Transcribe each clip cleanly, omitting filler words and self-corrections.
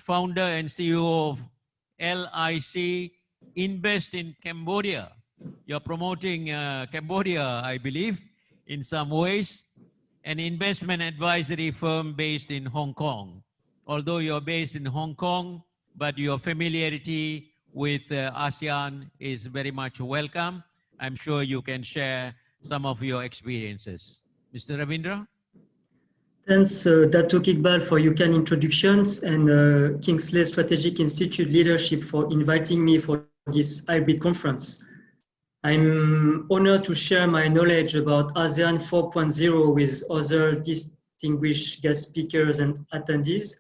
founder and CEO of LIC Invest in Cambodia. You're promoting Cambodia, I believe, in some ways, an investment advisory firm based in Hong Kong. Although you're based in Hong Kong, but your familiarity with ASEAN is very much welcome. I'm sure you can share some of your experiences. Mr. Ravindra? Thanks, Datuk Iqbal, for your kind introductions, and Kingsley Strategic Institute leadership for inviting me for this hybrid conference. I'm honored to share my knowledge about ASEAN 4.0 with other distinguished guest speakers and attendees,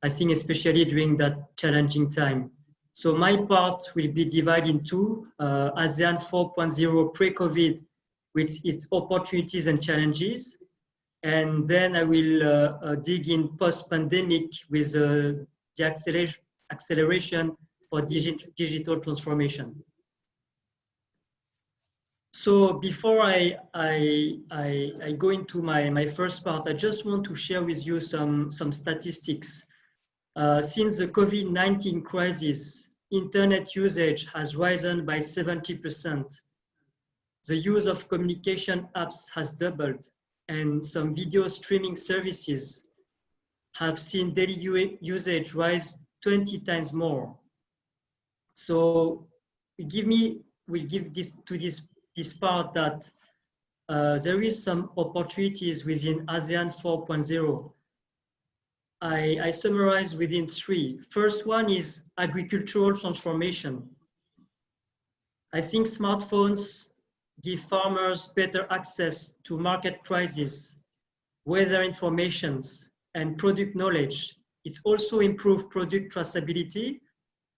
I think especially during that challenging time. So my part will be divided into ASEAN 4.0 pre-COVID with its opportunities and challenges. And then I will dig in post-pandemic with the acceleration for digital transformation. So before I go into my first part, I just want to share with you some statistics. Since the COVID-19 crisis, internet usage has risen by 70%. The use of communication apps has doubled, and some video streaming services have seen daily usage rise 20 times more. So we'll give this part that there is some opportunities within ASEAN 4.0. I summarize within three. First one is agricultural transformation. I think smartphones give farmers better access to market prices, weather informations, and product knowledge. It's also improved product traceability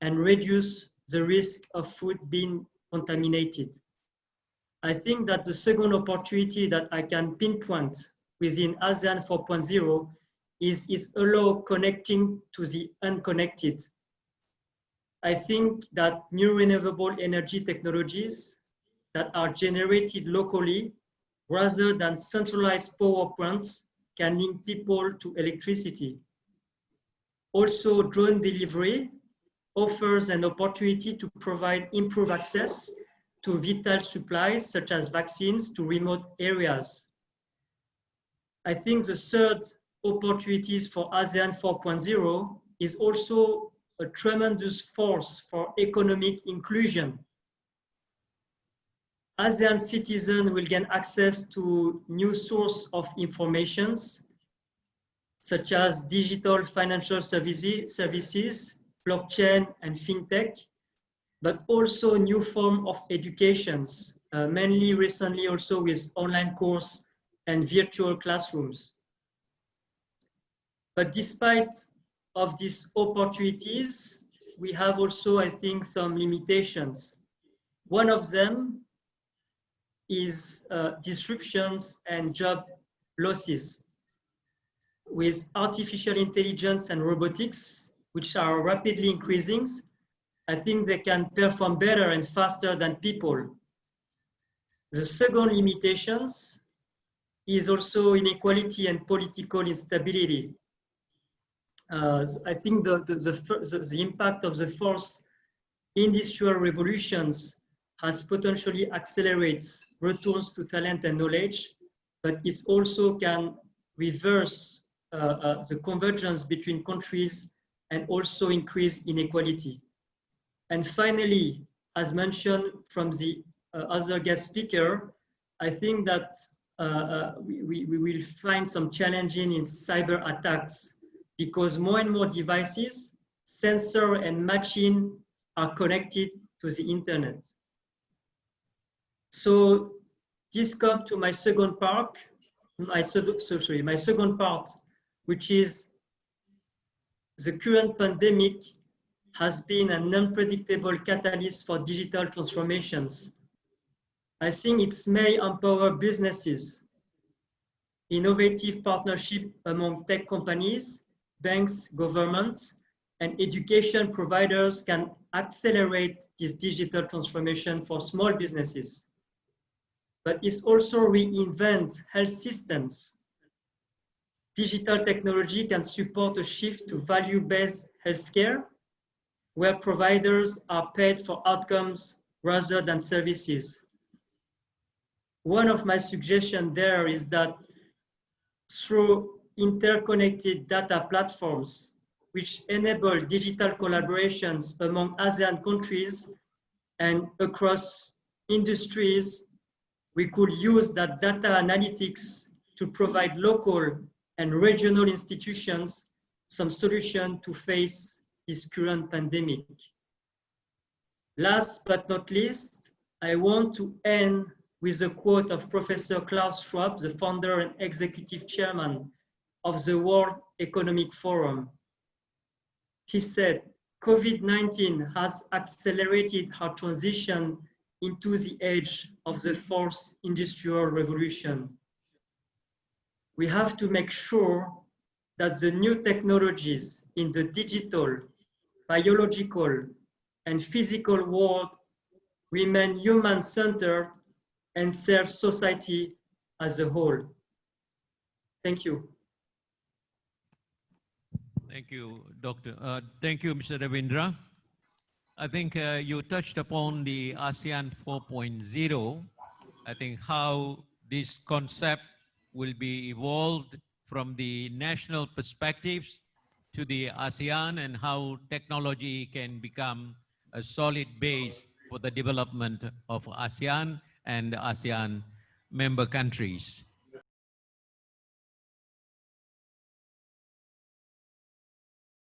and reduce the risk of food being contaminated. I think that the second opportunity that I can pinpoint within ASEAN 4.0 is allow connecting to the unconnected. I think that new renewable energy technologies that are generated locally rather than centralized power plants can link people to electricity. Also, drone delivery offers an opportunity to provide improved access to vital supplies such as vaccines to remote areas. I think the third opportunities for ASEAN 4.0 is also a tremendous force for economic inclusion. ASEAN citizens will gain access to new sources of information, such as digital financial services, blockchain, and fintech, but also new form of educations, mainly recently also with online course and virtual classrooms. But despite of these opportunities, we have also, I think, some limitations. One of them is disruptions and job losses. With artificial intelligence and robotics, which are rapidly increasing, I think they can perform better and faster than people. The second limitations is also inequality and political instability. I think the impact of the fourth industrial revolutions has potentially accelerated returns to talent and knowledge, but it also can reverse the convergence between countries and also increase inequality. And finally, as mentioned from the other guest speaker, I think that we will find some challenging in cyber attacks because more and more devices, sensor and machine are connected to the internet. So this comes to my second part, my second part, which is the current pandemic has been an unpredictable catalyst for digital transformations. I think it may empower businesses, innovative partnership among tech companies, banks, governments, and education providers can accelerate this digital transformation for small businesses. But it's also reinvent health systems. digital technology can support a shift to value-based healthcare, where providers are paid for outcomes rather than services. One of my suggestions there is that through interconnected data platforms, which enable digital collaborations among ASEAN countries and across industries, we could use that data analytics to provide local and regional institutions some solution to face this current pandemic. Last but not least, I want to end with a quote of Professor Klaus Schwab, the founder and executive chairman of the World Economic Forum. He said, COVID-19 has accelerated our transition into the age of the fourth industrial revolution. We have to make sure that the new technologies in the digital, biological, and physical world remain human-centered and serve society as a whole. Thank you. Thank you, Doctor. Thank you, Mr. Ravindra. I think you touched upon the ASEAN 4.0. I think how this concept will be evolved from the national perspectives to the ASEAN and how technology can become a solid base for the development of ASEAN and ASEAN member countries.